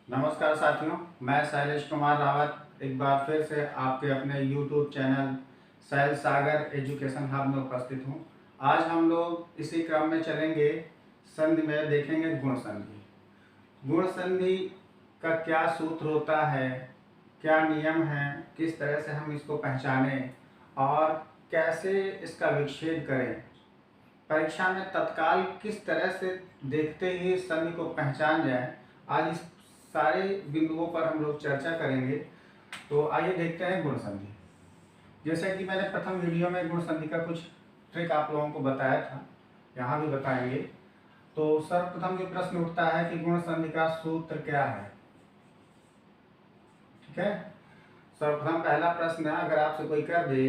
नमस्कार साथियों, मैं शैलेश कुमार रावत एक बार फिर से आपके अपने YouTube चैनल शैल सागर एजुकेशन हब में उपस्थित हूँ। आज हम लोग इसी क्रम में चलेंगे। संधि में देखेंगे गुण संधि। गुण संधि का क्या सूत्र होता है, क्या नियम है, किस तरह से हम इसको पहचानें और कैसे इसका विच्छेद करें। परीक्षा में तत्काल किस तरह से देखते ही संधि को पहचान जाए, आज इस सारे बिंदुओं पर हम लोग चर्चा करेंगे। तो आइए देखते हैं गुण संधि। जैसे कि मैंने प्रथम वीडियो में गुण संधि का कुछ ट्रिक आप लोगों को बताया था, यहाँ भी बताएंगे। तो सर्वप्रथम जो प्रश्न उठता है कि गुण संधि का सूत्र क्या है। ठीक है, सर्वप्रथम पहला प्रश्न है, अगर आपसे कोई कर दे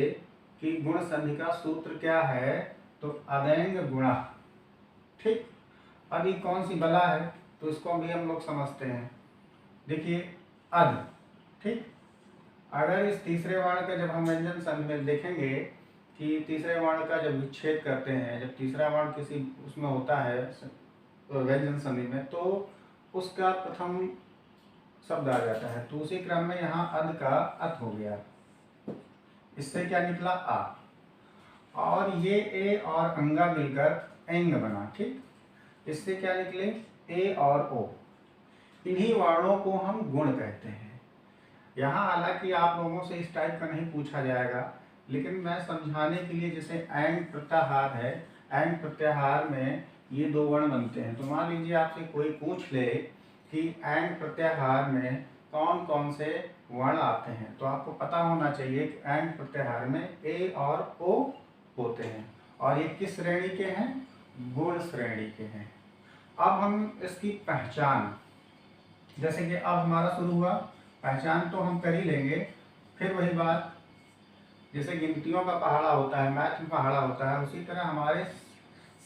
कि गुण संधि का सूत्र क्या है, तो अदेंग गुणा। ठीक, अब ये कौन सी बला है तो इसको भी हम लोग समझते हैं। देखिए अध, ठीक, अगर इस तीसरे वर्ण का जब हम व्यंजन संधि में देखेंगे कि तीसरे वर्ण का जब विच्छेद करते हैं, जब तीसरा वर्ण किसी उसमें होता है व्यंजन संधि में, तो उसका प्रथम शब्द आ जाता है। तो उसी क्रम में यहाँ अध का अथ हो गया, इससे क्या निकला आ, और ये ए और अंगा मिलकर एंग बना। ठीक, इससे क्या निकले ए और ओ। इन्हीं वर्णों को हम गुण कहते हैं। यहाँ हालांकि आप लोगों से इस टाइप का नहीं पूछा जाएगा, लेकिन मैं समझाने के लिए, जैसे एंग प्रत्याहार है, एंग प्रत्याहार में ये दो वर्ण बनते हैं। तो मान लीजिए आपसे कोई पूछ ले कि एंग प्रत्याहार में कौन कौन से वर्ण आते हैं, तो आपको पता होना चाहिए कि एंग प्रत्याहार में ए और ओ होते हैं, और ये किस श्रेणी के हैं, गुण श्रेणी के हैं। अब हम इसकी पहचान, जैसे कि अब हमारा शुरू हुआ, पहचान तो हम कर ही लेंगे। फिर वही बात, जैसे गिनतियों का पहाड़ा होता है, मैथ में पहाड़ा होता है, उसी तरह हमारे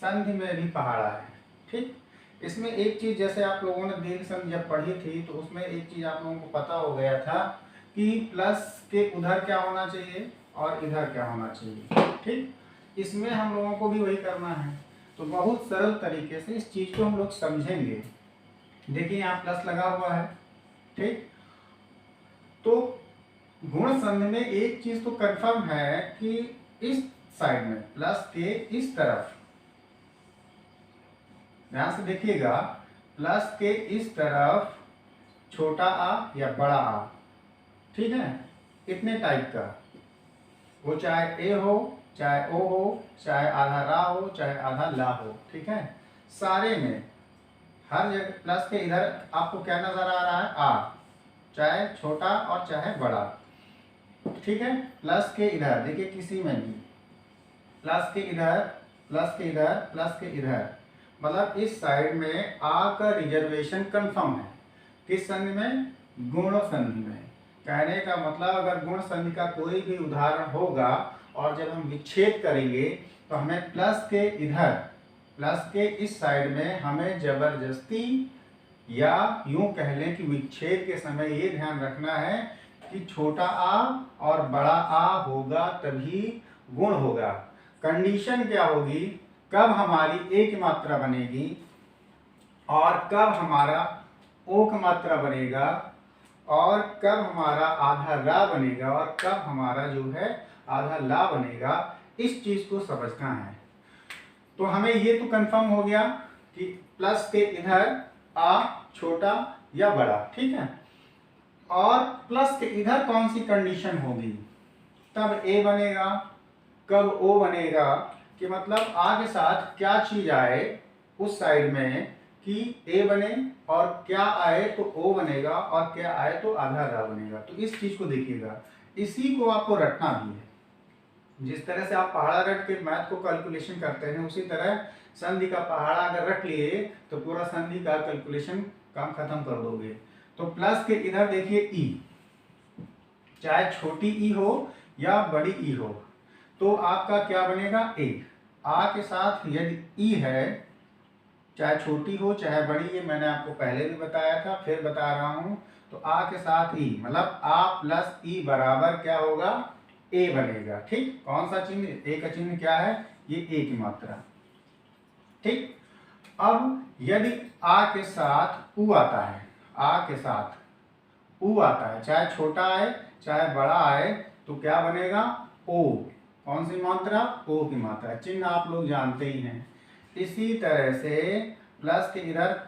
संधि में भी पहाड़ा है। ठीक, इसमें एक चीज़, जैसे आप लोगों ने दीर्घ संधि जब पढ़ी थी तो उसमें एक चीज़ आप लोगों को पता हो गया था कि प्लस के उधर क्या होना चाहिए और इधर क्या होना चाहिए। ठीक, इसमें हम लोगों को भी वही करना है। तो बहुत सरल तरीके से इस चीज़ को हम लोग समझेंगे। देखिए यहाँ प्लस लगा हुआ है। ठीक, तो गुण संधि में एक चीज तो कंफर्म है कि इस साइड में प्लस के इस तरफ, ध्यान से देखिएगा, प्लस के इस तरफ छोटा आ या बड़ा आ, ठीक है, इतने टाइप का, वो चाहे ए हो, चाहे ओ हो, चाहे आधा रा हो, चाहे आधा ला हो। ठीक है, सारे में हर जगह प्लस के इधर आपको क्या नजर आ रहा है, आ, चाहे छोटा और चाहे बड़ा। ठीक है, प्लस के इधर देखिए, किसी में भी प्लस के इधर, प्लस के इधर, प्लस के इधर, मतलब इस साइड में आ का रिजर्वेशन कंफर्म है। किस संधि में, गुण संधि में। कहने का मतलब, अगर गुण संधि का कोई भी उदाहरण होगा और जब हम विच्छेद करेंगे तो हमें प्लस के इधर, प्लस के इस साइड में हमें जबरदस्ती, या यूं कह लें कि विच्छेद के समय ये ध्यान रखना है कि छोटा आ और बड़ा आ होगा तभी गुण होगा। कंडीशन क्या होगी, कब हमारी ए की मात्रा बनेगी और कब हमारा ओ की मात्रा बनेगा, और कब हमारा आधा रा बनेगा और कब हमारा जो है आधा ला बनेगा। इस चीज को समझना है। तो हमें ये तो कंफर्म हो गया कि प्लस के इधर आ छोटा या बड़ा। ठीक है, और प्लस के इधर कौन सी कंडीशन होगी, तब ए बनेगा, कब ओ बनेगा, कि मतलब आ के साथ क्या चीज आए उस साइड में कि ए बने, और क्या आए तो ओ बनेगा, और क्या आए तो आधा रा बनेगा। तो इस चीज को देखिएगा, इसी को आपको रटना भी है। जिस तरह से आप पहाड़ा रट के मैथ को कैलकुलेशन करते हैं, उसी तरह संधि का पहाड़ा अगर रट लिए तो पूरा संधि का कैलकुलेशन काम खत्म कर दोगे। तो प्लस के इधर देखिए ई, चाहे छोटी ई हो या बड़ी ई हो, तो आपका क्या बनेगा, ए। आ के साथ यदि ई है, चाहे छोटी हो चाहे बड़ी, ये मैंने आपको पहले भी बताया था, फिर बता रहा हूं। तो आ के साथ ई, मतलब आ प्लस ई बराबर क्या होगा, ए बनेगा। ठीक, कौन सा चिन्ह, ए का चिन्ह क्या है, ये ए की मात्रा। ठीक, अब यदि आ के साथ उ आता है, आ के साथ ऊ आता है, चाहे छोटा आए चाहे बड़ा आए, तो क्या बनेगा? ओ। कौन सी मात्रा? ओ की मात्रा। चिन्ह आप लोग जानते ही हैं। इसी तरह से प्लस के इधर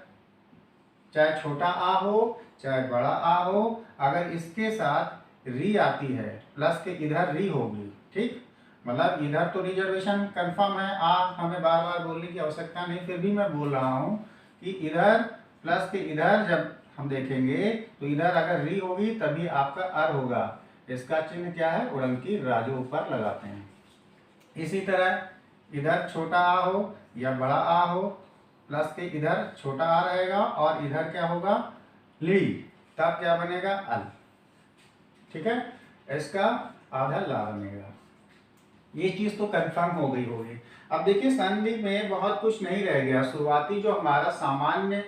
चाहे छोटा आ हो चाहे बड़ा आ हो, अगर इसके साथ री आती है, प्लस के इधर री होगी, ठीक, मतलब इधर तो रिजर्वेशन कंफर्म है, आ हमें बार बार बोलने की आवश्यकता नहीं, फिर भी मैं बोल रहा हूँ कि इधर प्लस के इधर जब हम देखेंगे तो इधर अगर री होगी तभी आपका अर होगा। इसका चिन्ह क्या है? उड़नकी रा, जो ऊपर लगाते हैं। इसी तरह इधर छोटा आ हो या बड़ा आ हो, प्लस के इधर छोटा आ रहेगा और इधर क्या होगा? ली, तब क्या बनेगा? अल। ठीक है, इसका आधा ला बनेगा। ये चीज तो कंफर्म हो गई होगी। अब देखिए संधि में बहुत कुछ नहीं रह गया। शुरुआती जो हमारा सामान्य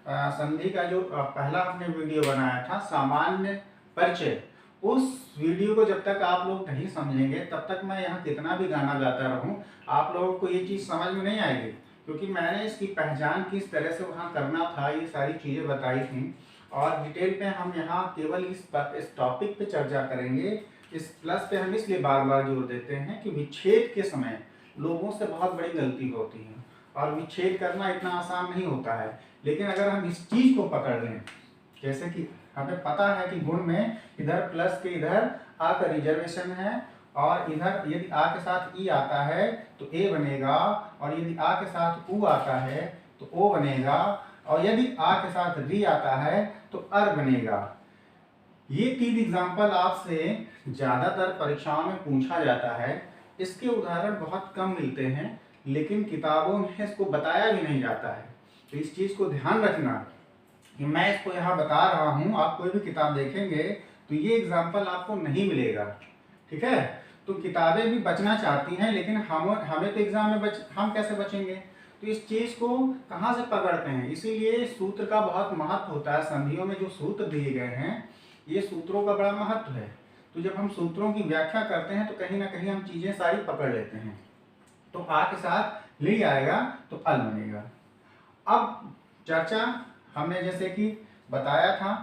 संधि का जो पहला हमने वीडियो बनाया था, सामान्य परिचय, उस वीडियो को जब तक आप लोग नहीं समझेंगे तब तक मैं यहाँ कितना भी गाना गाता रहूं, आप लोगों को ये चीज़ समझ में नहीं आएगी, क्योंकि मैंने इसकी पहचान किस तरह से वहाँ करना था, ये सारी चीज़ें बताई थी। और डिटेल पे हम यहाँ केवल इस टॉपिक पे चर्चा करेंगे। इस प्लस पे हम इसलिए बार बार जोर देते हैं कि विच्छेद के समय लोगों से बहुत बड़ी गलती होती है, और विच्छेद करना इतना आसान नहीं होता है। लेकिन अगर हम इस चीज़ को पकड़ लें, जैसे कि हमें पता है कि गुण में इधर प्लस के इधर आ का रिजर्वेशन है, और इधर यदि आ के साथ ई आता है तो ए बनेगा, और यदि आ के साथ ऊ आता है तो ओ बनेगा, और यदि आ के साथ री आता है तो अर बनेगा। ये 3 एग्जाम्पल आपसे ज़्यादातर परीक्षाओं में पूछा जाता है। इसके उदाहरण बहुत कम मिलते हैं, लेकिन किताबों में इसको बताया भी नहीं जाता है। तो इस चीज़ को ध्यान रखना कि मैं इसको यहाँ बता रहा हूँ, आप कोई भी किताब देखेंगे तो ये एग्जाम्पल आपको नहीं मिलेगा। ठीक है, तो किताबें भी बचना चाहती हैं, लेकिन हमें तो एग्जाम में हम कैसे बचेंगे? तो इस चीज़ को कहाँ से पकड़ते हैं? इसीलिए सूत्र का बहुत महत्व होता है। संधियों में जो सूत्र दिए गए हैं, ये सूत्रों का बड़ा महत्व है। तो जब हम सूत्रों की व्याख्या करते हैं तो कहीं ना कहीं हम चीज़ें सारी पकड़ लेते हैं। तो आ के साथ ली आएगा तो अल बनेगा। अब चर्चा हमने जैसे कि बताया था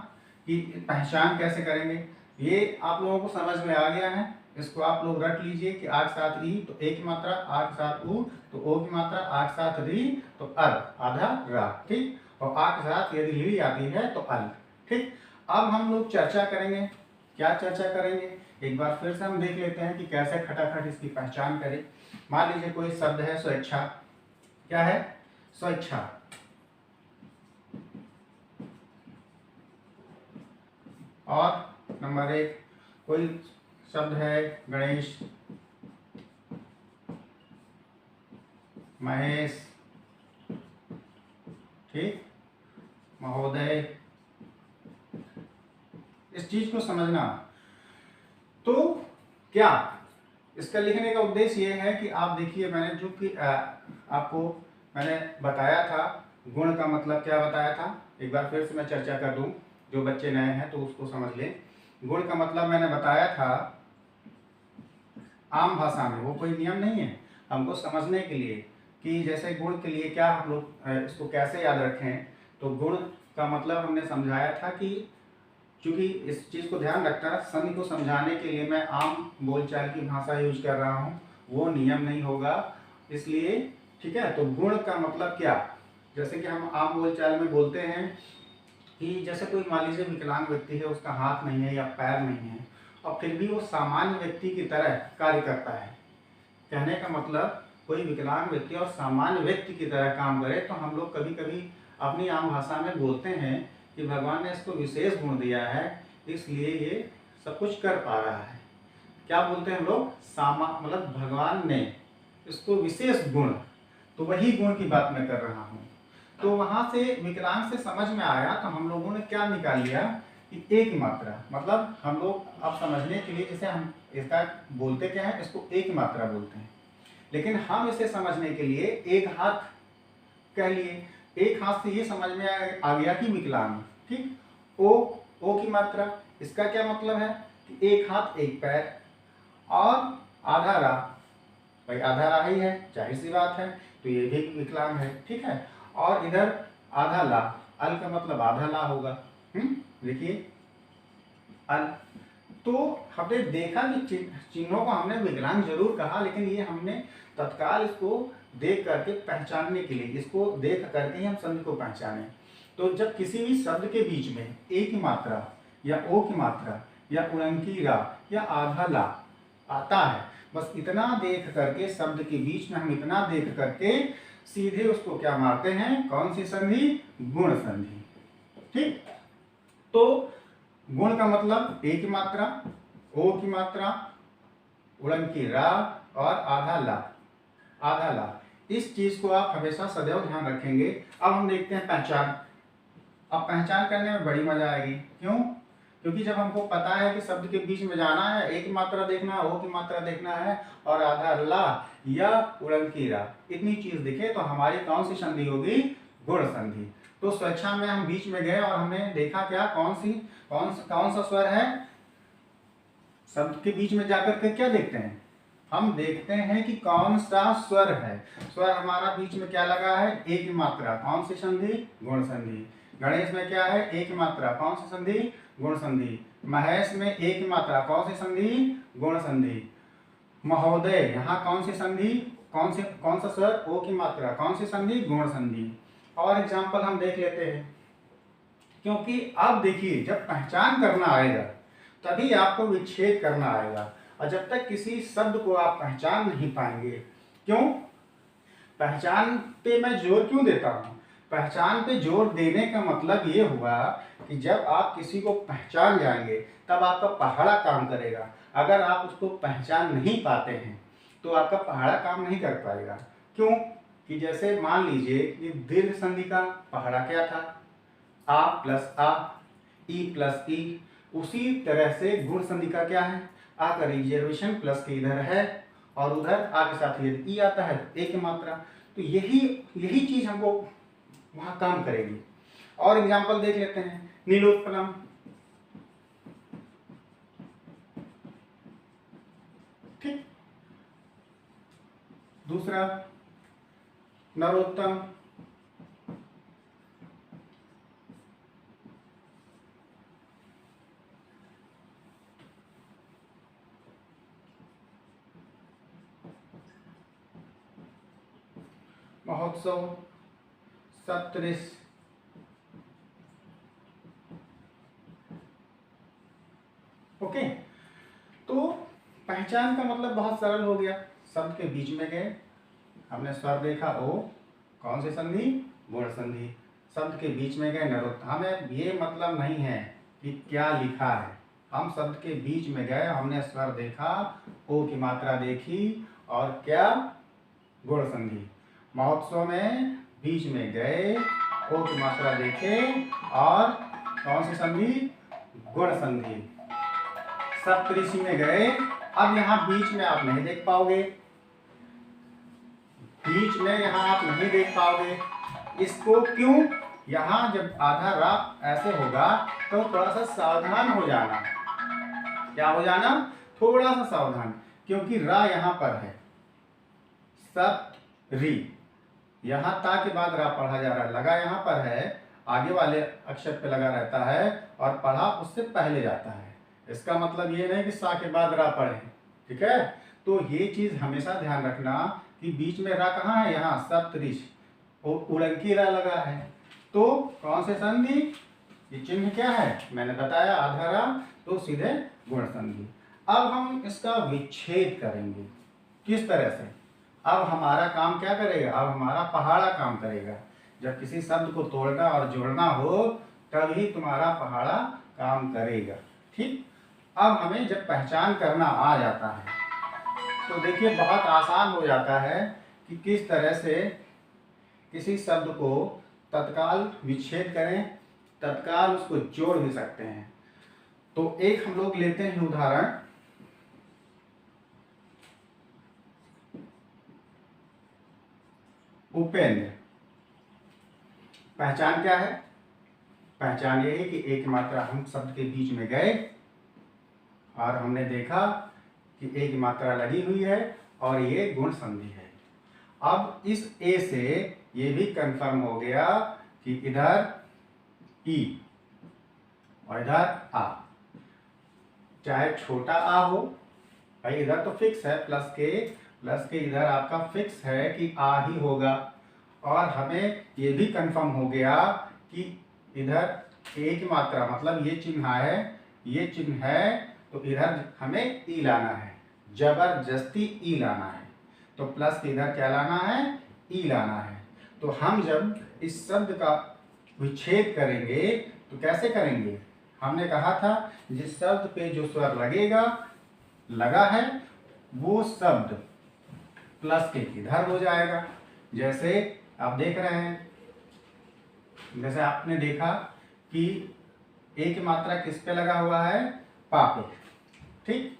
कि पहचान कैसे करेंगे, ये आप लोगों को समझ में आ गया है। इसको आप लोग रट लीजिए कि आ के साथ ई तो ए की मात्रा, आ के साथ ऊ तो ओ की मात्रा, आ के साथ री तो अर, आधा रा, ठीक, और आ के साथ यदि ली आती है तो अल। ठीक, अब हम लोग चर्चा करेंगे। क्या चर्चा करेंगे? एक बार फिर से हम देख लेते हैं कि कैसे खटाखट इसकी पहचान करें। मान लीजिए कोई शब्द है स्वेच्छा। क्या है? स्वेच्छा। और नंबर 1 कोई शब्द है गणेश, महेश, ठीक, महोदय। इस चीज को समझना। तो क्या इसका लिखने का उद्देश्य ये है कि आप देखिए, मैंने जो कि आपको मैंने बताया था, गुण का मतलब क्या बताया था, एक बार फिर से मैं चर्चा कर दूं, जो बच्चे नए हैं तो उसको समझ लें। गुण का मतलब मैंने बताया था आम भाषा में, वो कोई नियम नहीं है, हमको समझने के लिए कि जैसे गुण के लिए क्या हम लोग इसको कैसे याद रखें। तो गुण का मतलब हमने समझाया था कि चूंकि इस चीज़ को ध्यान रखना, संधि को समझाने के लिए मैं आम बोलचाल की भाषा यूज कर रहा हूँ, वो नियम नहीं होगा, इसलिए ठीक है। तो गुण का मतलब क्या, जैसे कि हम आम बोलचाल में बोलते हैं कि जैसे कोई मान लीजिए विकलांग व्यक्ति है, उसका हाथ नहीं है या पैर नहीं है, और फिर भी वो सामान्य व्यक्ति की तरह कार्य करता है। कहने का मतलब कोई विकलांग व्यक्ति और सामान्य व्यक्ति की तरह काम करे, तो हम लोग कभी कभी अपनी आम भाषा में बोलते हैं कि भगवान ने इसको विशेष गुण दिया है, इसलिए ये सब कुछ कर पा रहा है। क्या बोलते हैं हम लोग? मतलब भगवान ने इसको विशेष गुण, तो वही गुण की बात मैं कर रहा हूँ। तो वहां से विकलांग से समझ में आया, तो हम लोगों ने क्या निकाल लिया कि एक मात्रा, मतलब हम लोग अब समझने के लिए जैसे हम इसका बोलते क्या है, इसको एक मात्रा बोलते हैं, लेकिन हम इसे समझने के लिए एक हाथ कह लिए। एक हाथ से ये समझ में आ गया कि विकलांग, ठीक। ओ की मात्रा, इसका क्या मतलब है कि एक हाथ एक पैर, और आधा रा, भाई आधा रा ही है, जाहिर सी बात है, तो ये भी विकलांग है, ठीक है। और इधर आधा ला, अल का मतलब आधा ला होगा, देखिए अल। तो हमने देखा कि चिन्हों को हमने विकलांग जरूर कहा, लेकिन ये हमने तत्काल इसको देख करके पहचानने के लिए, इसको देख करके ही हम संधि को पहचाने। तो जब किसी भी शब्द के बीच में ए की मात्रा या ओ की मात्रा या उलंकी रा या आधा ला आता है, बस इतना देख करके, शब्द के बीच में हम इतना देख करके सीधे उसको क्या मारते हैं, कौन सी संधि, गुण संधि। ठीक, तो गुण का मतलब ए की मात्रा, ओ की मात्रा, उलंकी रा और आधा ला, आधा ला। इस चीज को आप हमेशा सदैव ध्यान रखेंगे। अब हम देखते हैं पहचान। अब पहचान करने में बड़ी मजा आएगी। क्यों? क्योंकि जब हमको पता है कि शब्द के बीच में जाना है, ए की मात्रा देखना है, ओ की मात्रा देखना है और आधा ला या उलंकी रा, इतनी चीज दिखे तो हमारी कौन सी संधि होगी, गुण संधि। तो स्वेच्छा में हम बीच में गए और हमने देखा क्या, कौन सा स्वर है। शब्द के बीच में जाकर के क्या देखते हैं, हम देखते हैं कि कौन सा स्वर है। स्वर हमारा बीच में क्या लगा है, ए की मात्रा, कौन सी संधि, गुण संधि। गणेश में क्या है, ए की मात्रा, कौन सी संधि, गुण संधि। महेश में ए की मात्रा, कौन सी संधि, गुण संधि। महोदय, यहाँ कौन सी संधि, कौन सा स्वर, ओ की मात्रा, कौन सी संधि, गुण संधि। और एग्जाम्पल हम देख लेते हैं, क्योंकि अब देखिए जब पहचान करना आएगा तभी आपको विच्छेद करना आएगा। और जब तक किसी शब्द को आप पहचान नहीं पाएंगे, क्यों, पहचान पे मैं जोर क्यों देता हूँ, पहचान पे जोर देने का मतलब ये हुआ कि जब आप किसी को पहचान जाएंगे तब आपका पहाड़ा काम करेगा। अगर आप उसको पहचान नहीं पाते हैं तो आपका पहाड़ा काम नहीं कर पाएगा। क्यों कि जैसे मान लीजिए कि दीर्घ संधि का पहाड़ा क्या था, आ प्लस आ, ई प्लस ई। उसी तरह से गुण संधि का क्या है, आ का रिजर्वेशन प्लस के इधर है और उधर आ के साथ यदि ई आता है तो ए की मात्रा। तो यही चीज हमको वहां काम करेगी। और एग्जांपल देख लेते हैं, नीलोत्पलम, ठीक। दूसरा नरोत्तम, महोत्सव, सप्तऋष, ओके। तो पहचान का मतलब बहुत सरल हो गया। शब्द के बीच में गए, हमने स्वर देखा ओ, कौन सी संधि, गुण संधि। शब्द के बीच में गए नरोत्तम, हमें ये मतलब नहीं है कि क्या लिखा है, हम शब्द के बीच में गए, हमने स्वर देखा, ओ की मात्रा देखी और क्या, गुण संधि। महोत्सव में बीच में गए, ओ की मात्रा देखे और कौन सी संधि, गुण संधि। सप्तऋषि में गए, अब यहाँ बीच में आप नहीं देख पाओगे, बीच में यहाँ आप नहीं देख पाओगे इसको। क्यों, यहाँ जब आधा रा ऐसे होगा तो थोड़ा सा सावधान हो जाना। क्या हो जाना, थोड़ा सा सावधान, क्योंकि रा यहाँ पर है, सप्तऋ, यहाँ ता के बाद रा पढ़ा जा रहा है, लगा यहाँ पर है, आगे वाले अक्षर पे लगा रहता है और पढ़ा उससे पहले जाता है। इसका मतलब ये नहीं कि सा के बाद रा पढ़े, ठीक है। तो ये चीज हमेशा ध्यान रखना कि बीच में रा कहाँ है, यहाँ सप्तऋष, उलंकी रा लगा है, तो कौन से संधि, ये चिन्ह क्या है मैंने बताया, आधा रा, तो सीधे गुण संधि। अब हम इसका विच्छेद करेंगे, किस तरह से, अब हमारा काम क्या करेगा, अब हमारा पहाड़ा काम करेगा। जब किसी शब्द को तोड़ना और जोड़ना हो तभी तुम्हारा पहाड़ा काम करेगा, ठीक। अब हमें जब पहचान करना आ जाता है तो देखिए बहुत आसान हो जाता है कि किस तरह से किसी शब्द को तत्काल विच्छेद करें, तत्काल उसको जोड़ भी सकते हैं। तो एक हम लोग लेते हैं उदाहरण, उपेंद्र। पहचान क्या है, पहचान ये है कि एक मात्रा हम शब्द के बीच में गए और हमने देखा कि एक मात्रा लगी हुई है और ये गुण संधि है। अब इस ए से ये भी कंफर्म हो गया कि इधर ई, और इधर आ, चाहे छोटा आ हो, भाई इधर तो फिक्स है प्लस के इधर आपका फिक्स है कि आ ही होगा। और हमें ये भी कंफर्म हो गया कि इधर ए की मात्रा मतलब ये चिन्ह है, तो इधर हमें ई लाना है, जबरदस्ती ई लाना है। तो प्लस के इधर क्या लाना है, ई लाना है। तो हम जब इस शब्द का विच्छेद करेंगे तो कैसे करेंगे, हमने कहा था जिस शब्द पे जो स्वर लगा है वो शब्द प्लस के इधर हो जाएगा। जैसे आप देख रहे हैं, जैसे आपने देखा कि ए की मात्रा किस पे लगा हुआ है, पा पे, ठीक।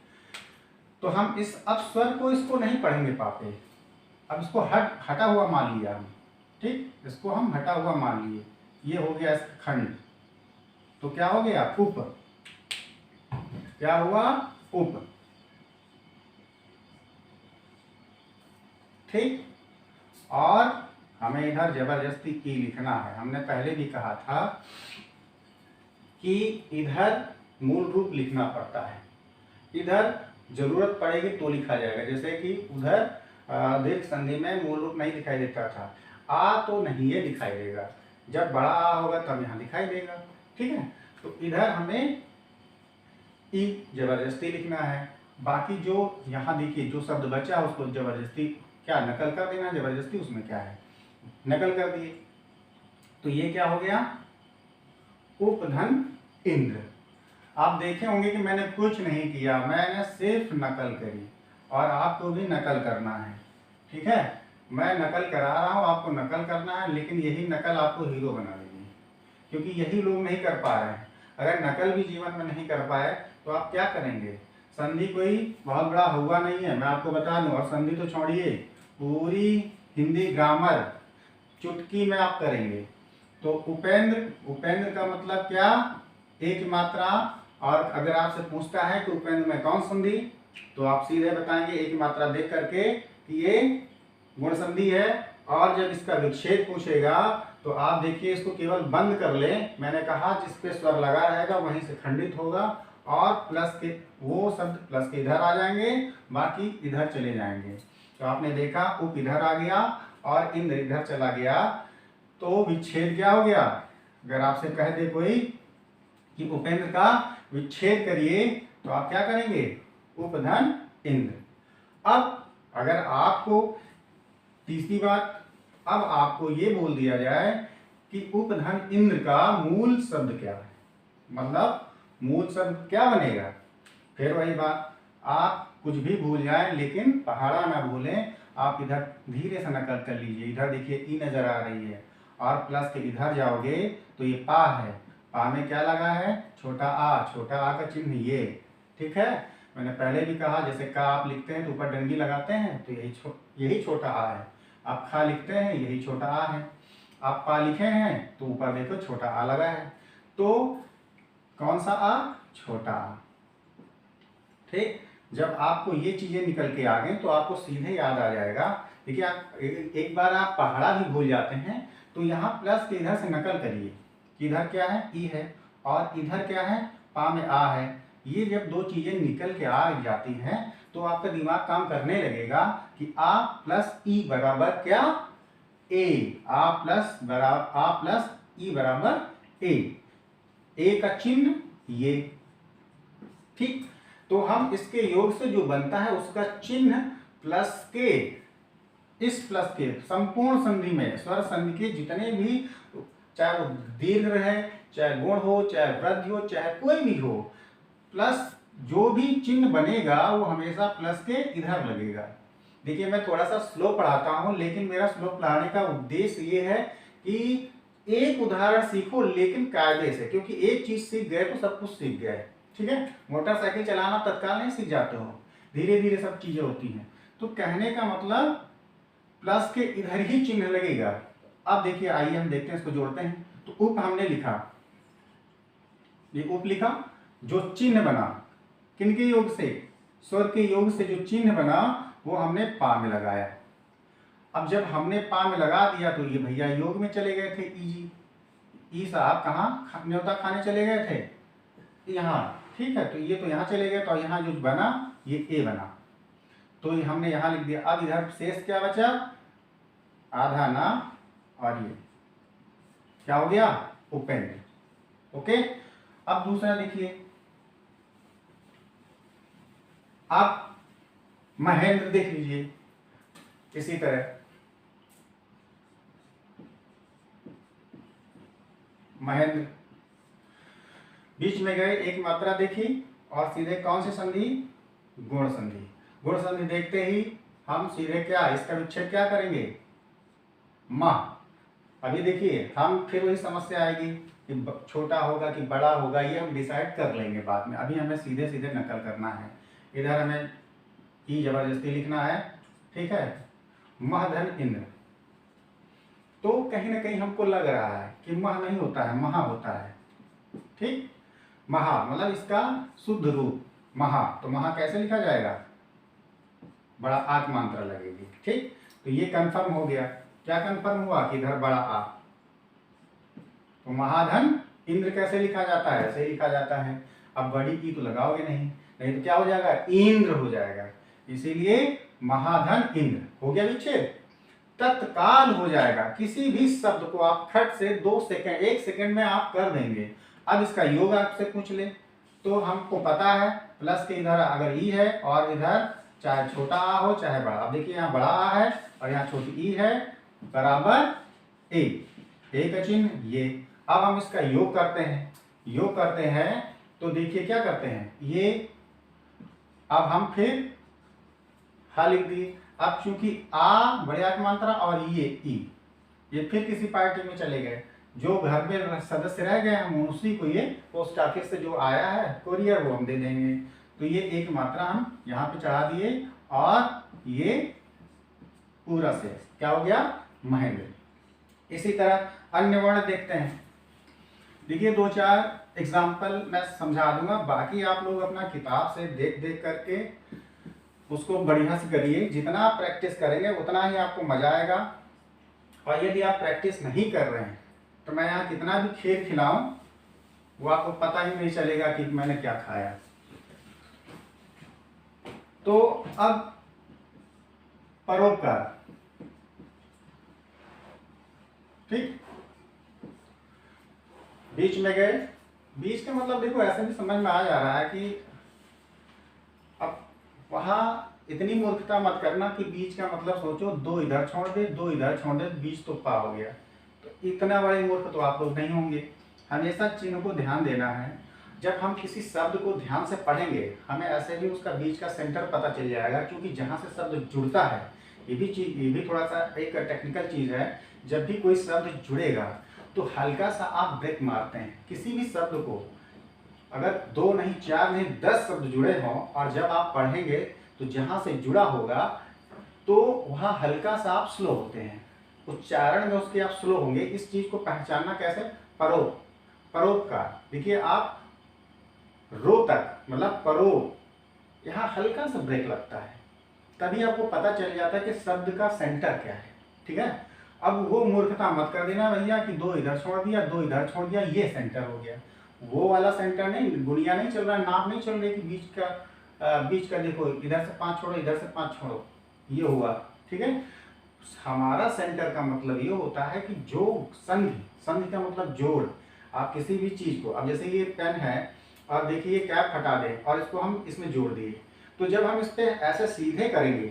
तो हम इस अब स्वर को इसको नहीं पढ़ेंगे पा पे, अब इसको हटा हुआ मान लिया हम, ठीक, इसको हम हटा हुआ मान लिए, ये हो गया इसका खंड। तो क्या हो गया, उप, क्या हुआ, उप, ठीक। और हमें इधर जबरदस्ती ई लिखना है। हमने पहले भी कहा था कि इधर मूल रूप लिखना पड़ता है, इधर जरूरत पड़ेगी तो लिखा जाएगा। जैसे कि उधर दीर्घ संधि में मूल रूप नहीं दिखाई देता था, आ तो नहीं ये दिखाई देगा, जब बड़ा आ होगा तब यहाँ दिखाई देगा, ठीक है। तो इधर हमें ई जबरदस्ती लिखना है। बाकी जो यहाँ देखिए जो शब्द बचा उसको जबरदस्ती क्या नकल कर देना, जबरदस्ती उसमें क्या है, नकल कर दिए। तो ये क्या हो गया, उपधन इंद्र। आप देखे होंगे कि मैंने कुछ नहीं किया, मैंने सिर्फ नकल करी, और आपको भी नकल करना है, ठीक है। मैं नकल करा रहा हूँ, आपको नकल करना है, लेकिन यही नकल आपको हीरो बना देगी, क्योंकि यही लोग नहीं कर पा रहे हैं। अगर नकल भी जीवन में नहीं कर पाए तो आप क्या करेंगे। संधि कोई बहुत बड़ा हुआ नहीं है, मैं आपको बता दूं। और संधि तो छोड़िए, पूरी हिंदी ग्रामर चुटकी में आप करेंगे। तो उपेंद्र का मतलब क्या, एक मात्रा। और अगर आपसे पूछता है कि उपेंद्र में कौन संधि, तो आप सीधे बताएंगे एक मात्रा देख करके कि ये गुण संधि है। और जब इसका विच्छेद पूछेगा तो आप देखिए इसको केवल बंद कर लें, मैंने कहा जिस पे स्वर लगा रहेगा वहीं से खंडित होगा, और प्लस के वो शब्द प्लस के इधर आ जाएंगे, बाकी इधर चले जाएंगे। तो आपने देखा उप इधर आ गया और इंद्र इधर चला गया, तो विच्छेद क्या हो गया। अगर आपसे कह दे कोई कि उपेंद्र का विच्छेद करिए तो आप क्या करेंगे, उपधन इंद्र। अब अगर आपको तीसरी बात, अब आपको ये बोल दिया जाए कि उपधन इंद्र का मूल शब्द क्या है, मतलब मूल शब्द क्या बनेगा। फिर वही बात, आप कुछ भी भूल जाएं लेकिन पहाड़ा ना भूलें। आप इधर धीरे से नकल कर लीजिए, इधर देखिए ई नजर आ रही है, और प्लस के इधर जाओगे तो ये पा है, पा में क्या लगा है, छोटा आ का चिन्ह ये, ठीक है। मैंने पहले भी कहा जैसे का आप लिखते हैं तो ऊपर डंडी लगाते हैं, तो यही छोटा आ है। आप खा लिखते हैं, यही छोटा आ है। आप पा लिखे हैं तो ऊपर देखो छोटा आ लगा है, तो कौन सा आ, छोटा आ, ठीक। जब आपको ये चीजें निकल के आ गई तो आपको सीधे याद आ जाएगा। देखिए आप एक बार आप पहाड़ा भी भूल जाते हैं तो यहाँ प्लस के इधर से नकल करिए, इधर क्या है, ई है, और इधर क्या है, पा में आ है। ये जब दो चीजें निकल के आ जाती हैं तो आपका दिमाग काम करने लगेगा कि आ प्लस ई बराबर क्या, ए, आ प्लस ई बराबर ए का चिन्ह ये, ठीक। तो हम इसके योग से जो बनता है उसका चिन्ह प्लस के, इस प्लस के संपूर्ण संधि में स्वर संधि के जितने भी, चाहे वो दीर्घ रहे, चाहे गुण हो, चाहे वृद्धि हो, चाहे कोई भी हो, प्लस जो भी चिन्ह बनेगा वो हमेशा प्लस के इधर लगेगा। देखिए मैं थोड़ा सा स्लो पढ़ाता हूं, लेकिन मेरा स्लो पढ़ाने का उद्देश्य ये है कि एक उदाहरण सीखो लेकिन कायदे से, क्योंकि एक चीज सीख गए तो सब कुछ सीख गए, ठीक है। मोटरसाइकिल चलाना तत्काल नहीं सीख जाते हो, धीरे धीरे सब चीजें होती हैं। तो कहने का मतलब प्लस के इधर ही चिन्ह लगेगा। अब देखिए आइए हम देखते हैं, इसको जोड़ते हैं। तो उप हमने लिखा, ये उप लिखा, जो चिन्ह बना किनके योग से, स्वर के योग से जो चिन्ह बना वो हमने पा में लगाया। अब जब हमने पा में लगा दिया तो ये भैया योग में चले गए थे, ई साहब कहाँ न्योता खाने चले गए थे, यहाँ, ठीक है। तो ये तो यहाँ चले गए, तो यहाँ जो बना ये ए बना, तो ये हमने यहाँ लिख दिया। अब इधर शेष क्या बचा, आधा ना, और ये क्या हो गया, उपेंद्र। ओके, अब दूसरा देखिए, आप महेंद्र देख लीजिए इसी तरह, महेंद्र बीच में गए, एक मात्रा देखी और सीधे कौन सी संधि, गुण संधि। गुण संधि देखते ही हम सीधे क्या, इसका विच्छेद क्या करेंगे, मह। अभी देखिए हम फिर वही समस्या आएगी कि छोटा होगा कि बड़ा होगा, ये हम डिसाइड कर लेंगे बाद में। अभी हमें सीधे सीधे नकल करना है। इधर हमें ई जबरदस्ती लिखना है, ठीक है। महधन इंद्र, तो कहीं ना कहीं हमको लग रहा है कि मह नहीं होता है, महा होता है, ठीक। महा मतलब इसका शुद्ध रूप महा, तो महा कैसे लिखा जाएगा, बड़ा आ की मात्रा लगेगी, ठीक। तो ये कंफर्म हो गया। क्या कंफर्म हुआ कि इधर बड़ा आ, तो महाधन इंद्र कैसे लिखा जाता है, ऐसे ही लिखा जाता है। अब बड़ी की तो लगाओगे नहीं, नहीं तो क्या हो जाएगा, इंद्र हो जाएगा, इसीलिए महाधन इंद्र हो गया विच्छेद। तत्काल हो जाएगा, किसी भी शब्द को आप खट से 2 सेकंड 1 सेकंड में आप कर देंगे। अब इसका योग आपसे पूछ ले तो हमको पता है, प्लस के इधर अगर ई है और इधर चाहे छोटा आ हो चाहे बड़ा। अब देखिए यहाँ बड़ा आ है और यहाँ छोटी ई है, बराबर ए, ए का चिन्ह ये। अब हम इसका योग करते हैं, योग करते हैं तो देखिए क्या करते हैं, ये अब हम फिर हा लिख दिए। अब चूंकि आ बड़े आ की मात्रा और ये ई, ये फिर किसी पार्टी में चले गए, जो घर में सदस्य रह गए हम उसी को ये पोस्ट ऑफिस से जो आया है कोरियर वो हम दे देंगे। तो ये एक मात्रा हम यहाँ पे चढ़ा दिए और ये पूरा से क्या हो गया, महेंद्र। इसी तरह अन्य वर्ण देखते हैं। देखिए 2-4 एग्जाम्पल मैं समझा दूंगा, बाकी आप लोग अपना किताब से देख देख करके उसको बढ़िया से करिए। जितना आप प्रैक्टिस करेंगे उतना ही आपको मजा आएगा। और यदि आप प्रैक्टिस नहीं कर रहे हैं तो मैं यहाँ कितना भी खीर खिलाऊं वो आपको पता ही नहीं चलेगा कि मैंने क्या खाया। तो अब परोपकार, ठीक, बीच में गए। बीच का मतलब देखो ऐसे भी समझ में आ जा रहा है कि अब वहां इतनी मूर्खता मत करना कि बीच का मतलब सोचो 2 इधर छोड़ दे 2 इधर छोड़ दे, बीच तो पा हो गया। तो इतना बड़े मूर्ख तो आप लोग नहीं होंगे। हमेशा चिन्ह को ध्यान देना है। जब हम किसी शब्द को ध्यान से पढ़ेंगे हमें ऐसे भी उसका बीच का सेंटर पता चल जाएगा, क्योंकि जहाँ से शब्द जुड़ता है, ये भी थोड़ा सा एक टेक्निकल चीज़ है। जब भी कोई शब्द जुड़ेगा तो हल्का सा आप ब्रेक मारते हैं। किसी भी शब्द को अगर 2 नहीं 4 नहीं 10 शब्द जुड़े हों और जब आप पढ़ेंगे तो जहाँ से जुड़ा होगा तो वहाँ हल्का सा आप स्लो होते हैं, उच्चारण में उसके आप स्लो होंगे। इस चीज़ को पहचानना कैसे, परोपकार। देखिए आप रो तक मतलब परो, यहाँ हल्का सा ब्रेक लगता है, तभी आपको पता चल जाता है कि शब्द का सेंटर क्या है, ठीक है। अब वो मूर्खता मत कर देना भैया कि 2 इधर छोड़ दिया 2 इधर छोड़ दिया ये सेंटर हो गया। वो वाला सेंटर नहीं, गुड़िया नहीं चल रहा, नाप नहीं चल रही कि बीच का देखो इधर से 5 छोड़ो इधर से 5 छोड़ो, ये हुआ, ठीक है। हमारा सेंटर का मतलब ये होता है कि जो संधि का मतलब जोड़। आप किसी भी चीज को, अब जैसे ये पेन है और देखिए ये कैप हटा दें और इसको हम इसमें जोड़ दिए, तो जब हम इस पे ऐसे सीधे करेंगे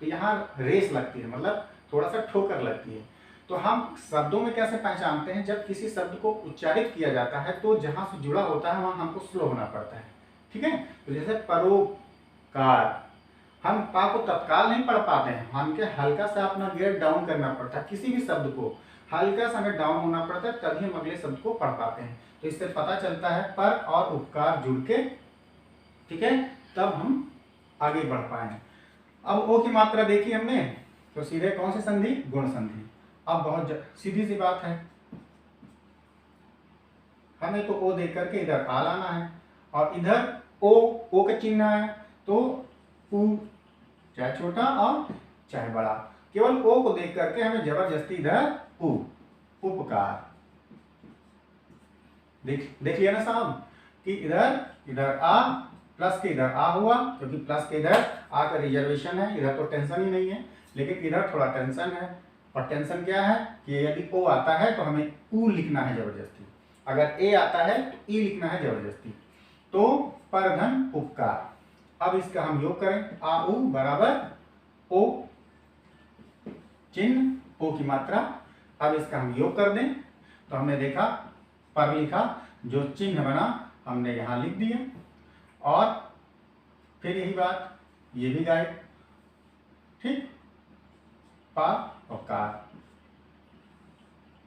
तो यहाँ रेस लगती है, मतलब थोड़ा सा ठोकर लगती है। तो हम शब्दों में कैसे पहचानते हैं, जब किसी शब्द को उच्चारित किया जाता है तो जहाँ से जुड़ा होता है वहाँ हमको स्लो होना पड़ता है, ठीक है। तो जैसे परोपकार, हम पा को तत्काल नहीं पढ़ पाते हैं, हमके हल्का सा अपना गियर डाउन करना पड़ता है। किसी भी शब्द को हल्का सा हमें डाउन होना पड़ता है तभी हम अगले शब्द को पढ़ पाते हैं। तो इससे पता चलता है पर और उपकार जुड़ के, ठीक है, तब हम आगे बढ़ पाए। अब ओ की मात्रा देखी हमने, तो सीधे कौन सी संधि, गुण संधि। अब बहुत सीधी सी बात है, हमें तो ओ देख करके इधर आ लाना है और इधर ओ का चिन्ह है तो उ, चाहे छोटा और चाहे बड़ा, केवल ओ को देख करके हमें जबरदस्ती इधर उपकार। देख लिया ना साहब। कि इधर इधर आ, प्लस के इधर आ हुआ, क्योंकि प्लस के इधर आ का रिजर्वेशन है, इधर तो टेंशन ही नहीं है, लेकिन इधर थोड़ा टेंशन है। और टेंशन क्या है कि यदि ओ आता है तो हमें ऊ लिखना है जबरदस्ती, अगर ए आता है तो ई लिखना है जबरदस्ती। तो परधन उपकार। अब इसका हम योग करें, आ उ बराबर ओ, चिन्ह ओ की मात्रा। अब इसका हम योग कर दें तो हमने देखा पर लिखा, जो चिन्ह बना हमने यहां लिख दिया, और फिर यही बात ये भी गायब, ठीक, परोपकार।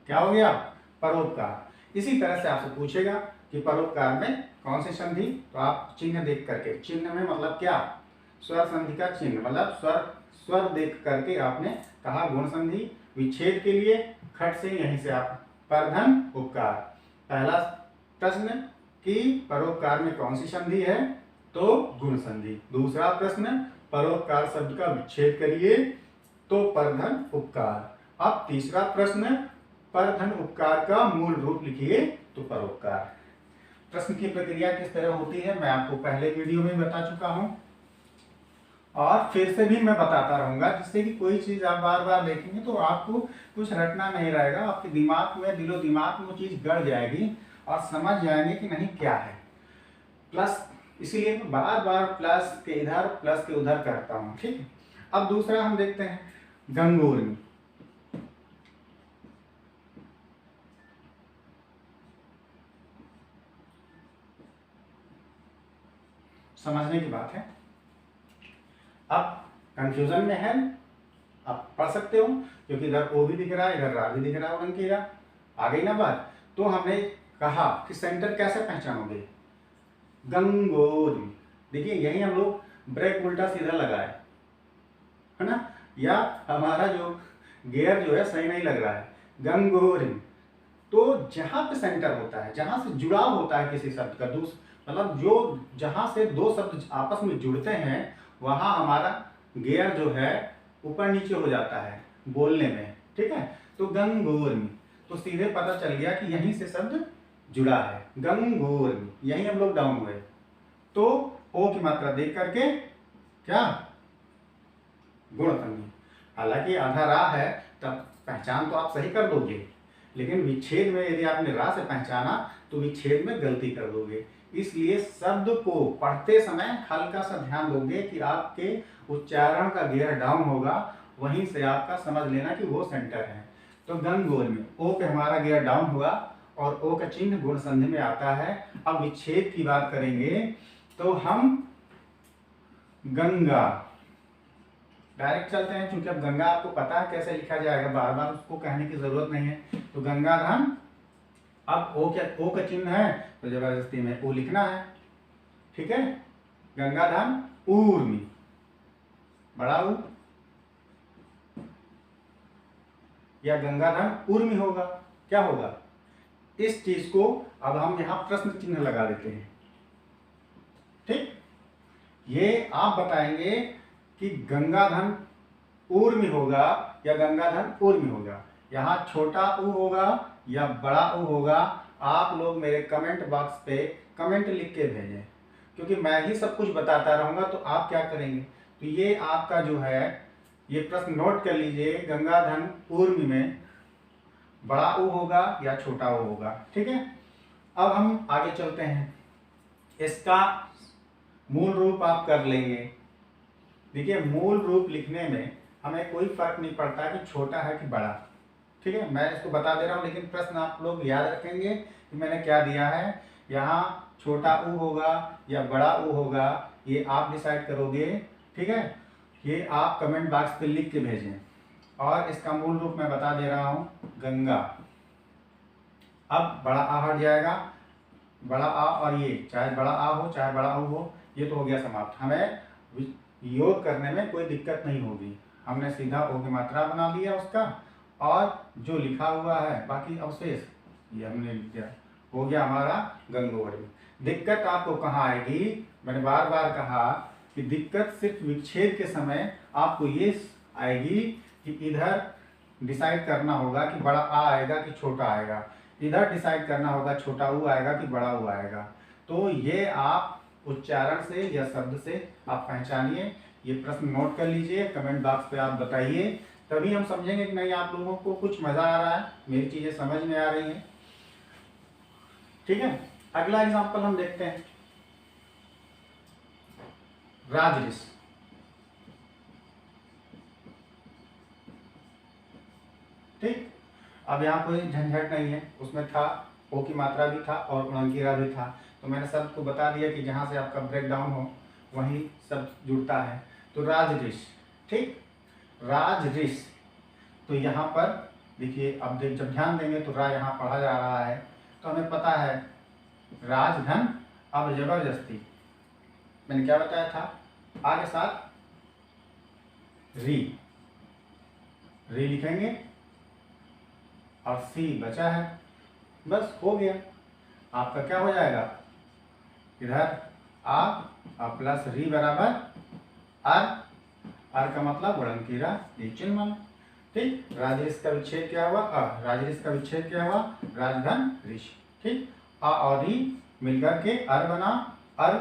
क्या हो गया? परोपकार। इसी तरह से आपसे पूछेगा कि परोपकार में कौन सी संधि, तो आप चिन्ह देख करके, चिन्ह में मतलब क्या, स्वर संधि का चिन्ह, मतलब स्वर देख करके आपने कहा गुण संधि। विच्छेद के लिए खट से यहीं से आप परधन उपकार। पहला प्रश्न कि परोपकार में कौन सी संधि है, तो गुण संधि। दूसरा प्रश्न परोपकार शब्द का विच्छेद करिए, तो परधन उपकार। अब तीसरा प्रश्न परधन उपकार का मूल रूप लिखिए, तो परोपकार। प्रश्न की प्रक्रिया किस तरह होती है मैं आपको पहले वीडियो में बता चुका हूं, और फिर से भी मैं बताता रहूंगा, जिससे कि कोई चीज आप बार बार देखेंगे तो आपको कुछ रटना नहीं रहेगा, आपके दिमाग में, दिलो दिमाग में वो चीज गड़ जाएगी और समझ जाएंगे कि नहीं क्या है। प्लस, इसीलिए मैं बार बार प्लस के इधर प्लस के उधर करता हूं, ठीक है। अब दूसरा हम देखते हैं गंगोरी। समझने की बात है। अब कंफ्यूजन में है, आप पढ़ सकते हो, क्योंकि इधर ओ भी दिख रहा है, इधर रा भी दिख रहा है, उनकी रा आ गई ना बात। तो हमने कहा कि सेंटर कैसे पहचानोगे, गंगोरी। देखिए यही हम लोग ब्रेक उल्टा सीधा लगाए है ना, या हमारा जो गियर जो है सही नहीं लग रहा है, गंगोरी। तो जहां पे सेंटर होता है, जहां से जुड़ाव होता है किसी शब्द का, मतलब जो जहां से दो शब्द आपस में जुड़ते हैं, वहां हमारा गियर जो है ऊपर नीचे हो जाता है बोलने में, ठीक है। तो गंगोरी, तो सीधे पता चल गया कि यहीं से शब्द जुड़ा है, गंगोरी, यहीं हम लोग डाउन हुए। तो ओ की मात्रा देख करके क्या, गुण संधि। हालांकि आधा रा है, तब पहचान तो आप सही कर दोगे, लेकिन विच्छेद में यदि आपने रा से पहचाना तो विच्छेद में गलती कर दोगे। इसलिए शब्द को पढ़ते समय हल्का सा ध्यान दोगे कि आपके उच्चारण का गियर डाउन होगा, वहीं से आपका समझ लेना कि वो सेंटर है। तो गंगोर में ओ पे हमारा गियर डाउन हुआ, और ओ का चिन्ह गुण संधि में आता है। अब विच्छेद की बात करेंगे तो हम गंगा डायरेक्ट चलते हैं, क्योंकि अब गंगा आपको पता है कैसे लिखा जाएगा, बार बार उसको कहने की जरूरत नहीं है। तो गंगा धन, अब ओ क्या, ओ का चिन्ह है तो जबरदस्ती में ओ लिखना है, ठीक है। गंगा धन ऊर्मी, बड़ा ऊ, या गंगा धन ऊर्मी होगा, क्या होगा, इस चीज को अब हम यहां प्रश्न चिन्ह लगा देते हैं, ठीक। ये आप बताएंगे कि गंगाधन ऊर्मी होगा या गंगाधन ऊर्मी होगा, यहाँ छोटा ऊ होगा या बड़ा ऊ होगा। आप लोग मेरे कमेंट बॉक्स पे कमेंट लिख के भेजें, क्योंकि मैं ही सब कुछ बताता रहूंगा तो आप क्या करेंगे। तो ये आपका जो है, ये प्रश्न नोट कर लीजिए, गंगाधन ऊर्मी में बड़ा ऊ होगा या छोटा ऊ होगा, ठीक है। अब हम आगे चलते हैं, इसका मूल रूप आप कर लेंगे। देखिए मूल रूप लिखने में हमें कोई फर्क नहीं पड़ता कि छोटा है कि बड़ा, ठीक है। मैं इसको बता दे रहा हूँ, लेकिन प्रश्न आप लोग याद रखेंगे कि मैंने क्या दिया है। यहाँ छोटा ऊ होगा या बड़ा ऊ होगा, ये आप डिसाइड करोगे, ठीक है। ये आप कमेंट बॉक्स पे लिख के भेजें। और इसका मूल रूप मैं बता दे रहा हूँ, गंगा। अब बड़ा आ हट जाएगा, बड़ा आ, और ये चाहे बड़ा आ हो चाहे बड़ा ऊ हो, ये तो हो गया समाप्त। हमें योग करने में कोई दिक्कत नहीं होगी, हमने सीधा ओ की मात्रा बना लिया उसका, और जो लिखा हुआ है बाकी अवशेष ये हमने लिख दिया, हो गया हमारा गंगोत्री। दिक्कत आपको कहाँ आएगी, मैंने बार बार कहा कि दिक्कत सिर्फ विच्छेद के समय आपको ये आएगी कि इधर डिसाइड करना होगा कि बड़ा आ आएगा कि छोटा आएगा, इधर डिसाइड करना होगा छोटा ऊ आएगा कि बड़ा ऊ आएगा। तो ये आप उच्चारण से या शब्द से आप पहचानिए। ये प्रश्न नोट कर लीजिए, कमेंट बॉक्स पे आप बताइए, तभी हम समझेंगे कि नहीं आप लोगों को कुछ मज़ा आ रहा है, मेरी चीज़ें समझ में आ रही हैं। ठीक है, अगला एग्जाम्पल हम देखते हैं, राजऋष। ठीक, अब यहाँ कोई झंझट नहीं है, उसमें था ओ की मात्रा भी था और उणंकीरा भी था, तो मैंने सबको बता दिया कि जहाँ से आपका ब्रेक डाउन हो वहीं सब जुड़ता है। तो राजऋष, ठीक, राजऋष, तो यहाँ पर देखिए, अब जब ध्यान देंगे तो रा यहाँ पढ़ा जा रहा है, तो हमें पता है राजधन, अब जबरदस्ती मैंने क्या बताया था, आगे साथ री, री लिखेंगे और सी बचा है, बस हो गया। आपका क्या हो जाएगा, इधर आ प्लस री बराबर आर, आर का मतलब वड़ंकीरा, ये चिन्ह बना। ठीक, राजऋष का विच्छेद क्या हुआ, राजऋष का विच्छेद क्या हुआ, राजधन ऋष। ठीक, आ और री मिलकर के अर बना, अर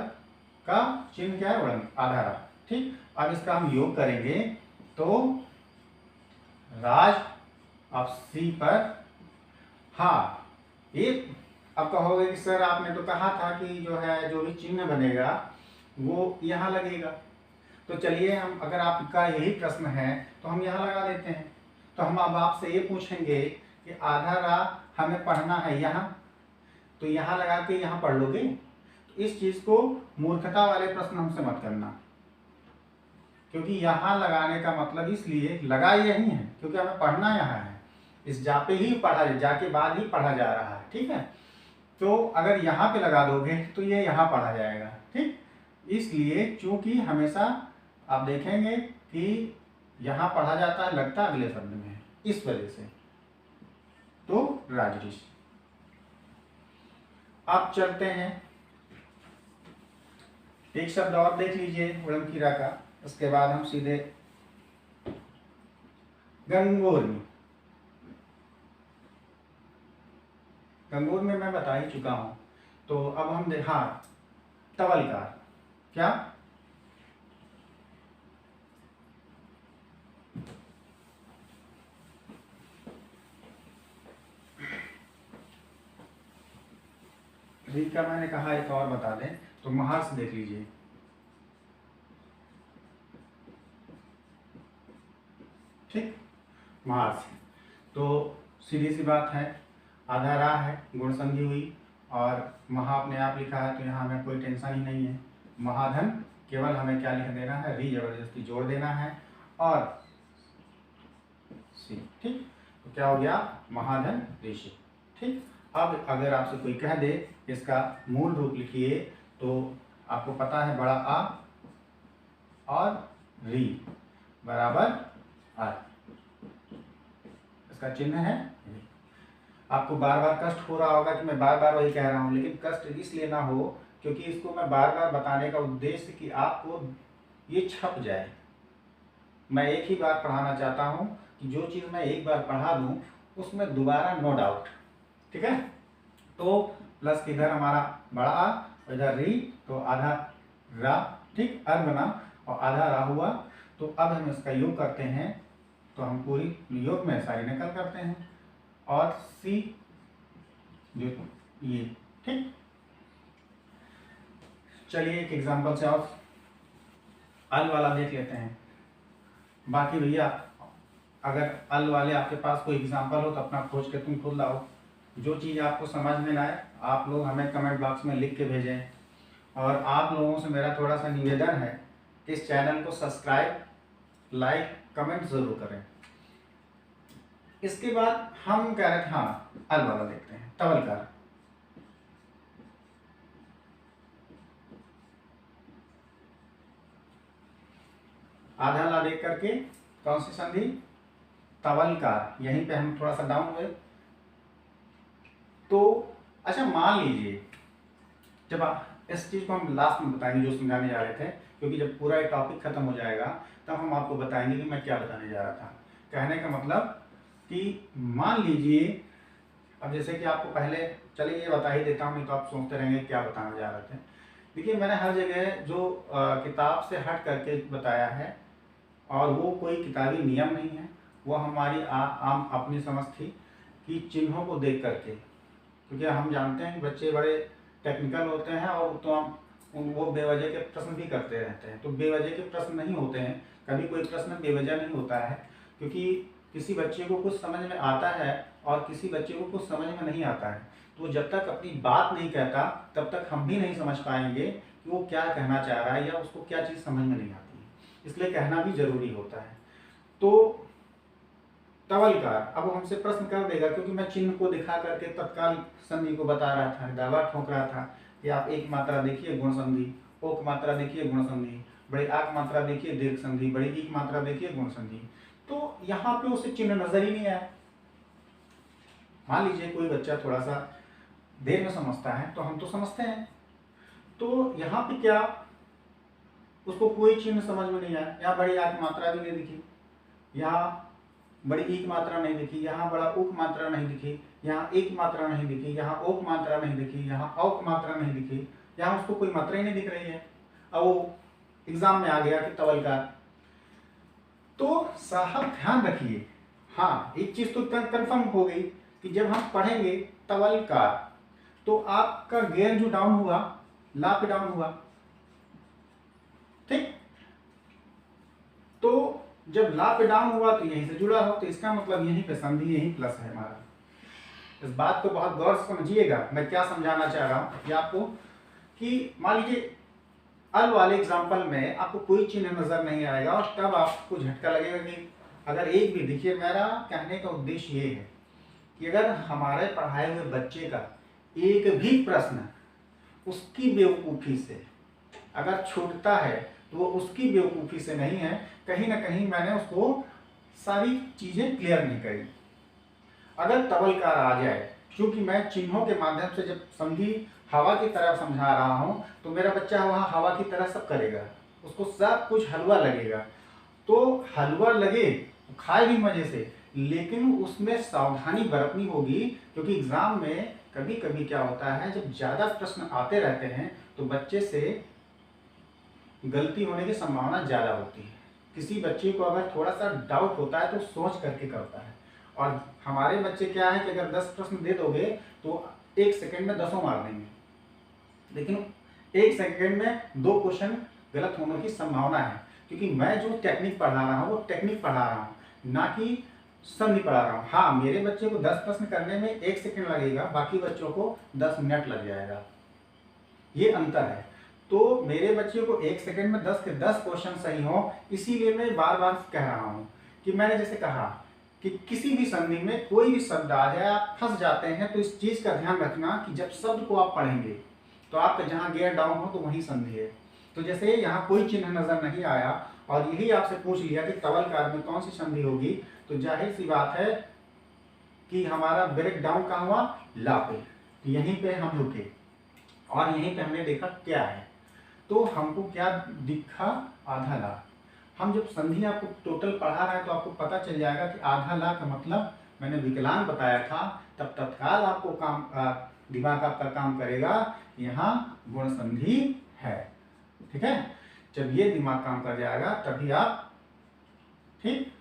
का चिन्ह क्या है, वड़ंग, आधा रा। ठीक, अब इसका हम योग करेंगे तो राज, अब सी पर हाँ, ये अब कहोगे कि सर आपने तो कहा था कि जो है जो भी चिन्ह बनेगा वो यहाँ लगेगा, तो चलिए हम, अगर आपका यही प्रश्न है तो हम यहाँ लगा देते हैं। तो हम अब आपसे ये पूछेंगे कि आधा रा हमें पढ़ना है यहाँ, तो यहाँ लगा के यहाँ पढ़ लोगे। तो इस चीज़ को मूर्खता वाले प्रश्न हमसे मत करना, क्योंकि यहाँ लगाने का मतलब इसलिए लगा यही है क्योंकि हमें पढ़ना यहाँ है, इस जा पे ही पढ़ा, जा के बाद ही पढ़ा जा रहा है। ठीक है, तो अगर यहाँ पे लगा दोगे तो ये यहाँ पढ़ा जाएगा। ठीक, इसलिए चूंकि हमेशा आप देखेंगे कि यहाँ पढ़ा जाता है, लगता अगले शब्द में है, इस वजह से। तो राजऋष। अब चलते हैं, एक शब्द और देख लीजिए वड़ंकीरा का, उसके बाद हम सीधे गंगोर। गंगोर में मैं बता ही चुका हूं, तो अब हम हाँ, तवलकार, क्या, री का मैंने कहा एक और बता दें, तो महार से देख लीजिए। ठीक, महार से तो सीधी सी बात है, आधा रा है, गुण संधि हुई और महा अपने आप लिखा है, तो यहाँ हमें कोई टेंशन ही नहीं है। महाधन केवल हमें क्या लिख देना है, री जबरदस्ती जोड़ देना है और सी। ठीक, तो क्या हो गया, महाधन ऋषि। ठीक, अब अगर आपसे कोई कह दे इसका मूल रूप लिखिए, तो आपको पता है बड़ा आ और री बराबर आर, इसका चिन्ह है। आपको बार बार कष्ट हो रहा होगा कि मैं बार बार वही कह रहा हूँ, लेकिन कष्ट इसलिए ना हो क्योंकि इसको मैं बार बार बताने का उद्देश्य कि आपको ये छप जाए। मैं एक ही बार पढ़ाना चाहता हूँ कि जो चीज़ मैं एक बार पढ़ा दूँ उसमें दोबारा नो डाउट। ठीक है, तो प्लस इधर हमारा बड़ा आ, इधर री, तो आधा रा, ठीक, अर बना और आधा रा हुआ। तो अब हम इसका योग करते हैं, तो हम पूरी योग में सारी नकल करते हैं और सी जो ये। ठीक, चलिए एक एग्जांपल से और अल वाला देख लेते हैं। बाकी भैया अगर अल वाले आपके पास कोई एग्जांपल हो तो अपना खोज के तुम खुद लाओ। जो चीज़ आपको समझ में ना आए आप लोग हमें कमेंट बॉक्स में लिख के भेजें। और आप लोगों से मेरा थोड़ा सा निवेदन है कि इस चैनल को सब्सक्राइब, लाइक, कमेंट ज़रूर करें। इसके बाद हम कह रहे थे, हाँ, अल वाला देखते हैं, तवलकार। आधा ला देख करके कौन सी संधि, तवलकार। यहीं पे हम थोड़ा सा डाउन हुए। तो अच्छा मान लीजिए, जब आप इस चीज़ को हम लास्ट में बताएंगे जो समझाने जा रहे थे, क्योंकि जब पूरा एक टॉपिक खत्म हो जाएगा तब हम आपको बताएंगे कि मैं क्या बताने जा रहा था। कहने का मतलब कि मान लीजिए, अब जैसे कि आपको पहले चलिए ये बता ही देता हूँ, नहीं तो आप सोचते रहेंगे क्या बताना जा रहे थे। देखिए मैंने हर जगह जो किताब से हट करके बताया है, और वो कोई किताबी नियम नहीं है, वो हमारी आम अपनी समझ थी कि चिन्हों को देख करके, क्योंकि हम जानते हैं कि बच्चे बड़े टेक्निकल होते हैं और तो हम वो बेवजह के प्रश्न भी करते रहते हैं। तो बेवजह के प्रश्न नहीं होते हैं, कभी कोई प्रश्न बेवजह नहीं होता है, क्योंकि किसी बच्चे को कुछ समझ में आता है और किसी बच्चे को कुछ समझ में नहीं आता है। तो जब तक अपनी बात नहीं कहता तब तक हम भी नहीं समझ पाएंगे कि वो क्या कहना चाह रहा है या उसको क्या चीज़ समझ में नहीं आती है, इसलिए कहना भी जरूरी होता है। तो तवलकार अब हमसे प्रश्न कर देगा, क्योंकि मैं चिन्ह को दिखा करके तत्काल संधि को बता रहा था, दावा ठोक रहा था कि आप एक मात्रा देखिए गुण संधि, ओक मात्रा देखिए गुण संधि, बड़ी आक मात्रा देखिए दीर्घ संधि, बड़ी ईक मात्रा देखिए गुण संधि। तो यहाँ पे उसे चिन्ह नजर ही नहीं आया। मान लीजिए कोई बच्चा थोड़ा सा देर में समझता है, तो हम तो समझते हैं, तो यहाँ पे क्या उसको कोई चिन्ह समझ में नहीं आया। यहाँ बड़ी आक मात्रा भी नहीं दिखी, यहाँ बड़ी ईक मात्रा नहीं दिखी, यहाँ बड़ा उक मात्रा नहीं दिखी, यहाँ एक मात्रा नहीं दिखी, यहाँ ओक मात्रा नहीं दिखी, यहाँ औक मात्रा नहीं दिखी, यहाँ उसको कोई मात्रा ही नहीं दिख रही है। अब वो एग्जाम में आ गया कि तवलकार। तो साहब ध्यान रखिए, हाँ एक चीज तो कंफर्म हो गई कि जब हम पढ़ेंगे तवलकार तो आपका गेयर जो डाउन हुआ ला पे डाउन हुआ, ठीक। तो जब ला पे डाउन हुआ तो यहीं से जुड़ा हो, तो इसका मतलब यहीं पे संधि, यहीं प्लस है हमारा। इस बात को बहुत गौर से समझिएगा, मैं क्या समझाना चाह रहा हूं कि आपको, कि मान लीजिए अल वाले एग्जाम्पल में आपको कोई चिन्ह नजर नहीं आएगा और तब आपको झटका लगेगा कि अगर एक भी, देखिए मेरा कहने का उद्देश्य ये है कि अगर हमारे पढ़ाए हुए बच्चे का एक भी प्रश्न उसकी बेवकूफ़ी से अगर छूटता है तो वो उसकी बेवकूफ़ी से नहीं है, कहीं ना कहीं मैंने उसको सारी चीज़ें क्लियर नहीं करी। अगर तवलकार आ जाए, क्योंकि मैं चिन्हों के माध्यम से जब संधि हवा की तरह समझा रहा हूँ, तो मेरा बच्चा वहाँ हवा की तरह सब करेगा, उसको सब कुछ हलवा लगेगा। तो हलवा लगे खाए भी मजे से, लेकिन उसमें सावधानी बरतनी होगी, क्योंकि एग्जाम में कभी कभी क्या होता है जब ज़्यादा प्रश्न आते रहते हैं तो बच्चे से गलती होने की संभावना ज़्यादा होती है। किसी बच्चे को अगर थोड़ा सा डाउट होता है तो सोच करके करता है, और हमारे बच्चे क्या है कि अगर 10 प्रश्न दे दोगे तो 1 सेकंड में 10 मार देंगे, लेकिन 1 सेकंड में 2 क्वेश्चन गलत होने की संभावना है, क्योंकि मैं जो टेक्निक पढ़ा रहा हूँ वो टेक्निक पढ़ा रहा हूँ, ना कि संधि पढ़ा रहा हूँ। हाँ मेरे बच्चे को 10 प्रश्न करने में 1 सेकंड लगेगा, बाकी बच्चों को 10 मिनट लग जाएगा, ये अंतर है। तो मेरे बच्चे को 1 सेकंड में 10 के 10 क्वेश्चन सही हो, इसीलिए मैं बार बार कह रहा हूँ कि मैंने जैसे कहा कि किसी भी संधि में कोई भी शब्द आ जाए आप फंस जाते हैं, तो इस चीज़ का ध्यान रखना कि जब शब्द को आप पढ़ेंगे तो आपका जहाँ गियर डाउन हो तो वहीं संधि है। तो जैसे यहाँ कोई चिन्ह नजर नहीं आया और यही आपसे पूछ लिया कि तवलकार में कौन सी संधि होगी, तो जाहिर सी बात है कि हमारा ब्रेक डाउन कहाँ हुआ, ला पे। तो यहीं पे हम रुके और यहीं पे हमने देखा क्या है, तो हमको क्या दिखा, आधा ला। हम जब संधि आपको टोटल पढ़ा रहे हैं तो आपको पता चल जाएगा कि आधा ला का मतलब मैंने विकलांग बताया था, तब तत्काल आपको काम दिमाग आपका काम करेगा, यहाँ गुण संधि है, ठीक है। जब ये दिमाग काम कर जाएगा तभी आप, ठीक,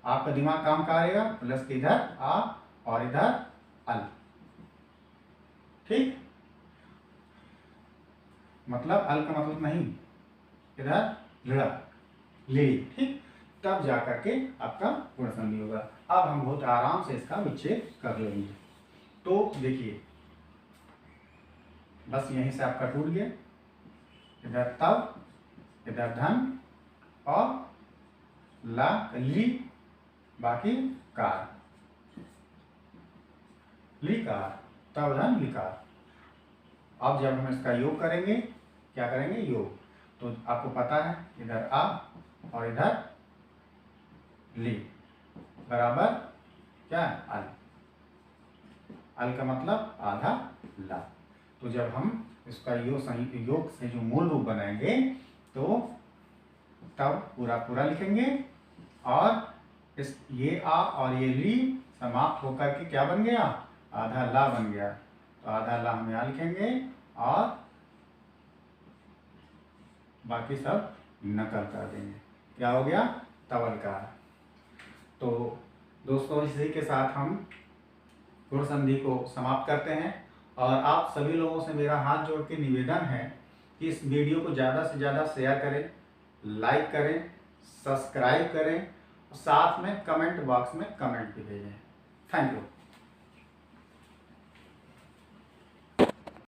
आपका दिमाग काम करेगा, प्लस के इधर आ और इधर अल, ठीक, मतलब अल का मतलब नहीं, इधर लड़ा ले, ठीक, तब जाकर के आपका गुण संधि होगा। अब हम बहुत आराम से इसका विच्छेद कर लेंगे। तो देखिए बस यहीं से आपका टूट गया, इधर तब, इधर धन और ला ली, बाकी कार, लिकार, तब धन लिकार। अब जब हम इसका योग करेंगे, क्या करेंगे, योग, तो आपको पता है इधर आ और इधर ली बराबर क्या, अल। अल का मतलब आधा ला। तो जब हम इसका योग से जो मूल रूप बनाएंगे तो तब पूरा पूरा लिखेंगे, और इस ये आ और ये ली समाप्त होकर के क्या बन गया, आधा ला बन गया। तो आधा ला हम यहाँ लिखेंगे और बाकी सब नकल कर देंगे। क्या हो गया? तवलकार। तो दोस्तों इसी के साथ हम गुण संधि को समाप्त करते हैं और आप सभी लोगों से मेरा हाथ जोड़ के निवेदन है कि इस वीडियो को ज़्यादा से ज़्यादा शेयर करें, लाइक करें, सब्सक्राइब करें और साथ में कमेंट बॉक्स में कमेंट भी भेजें। Thank you.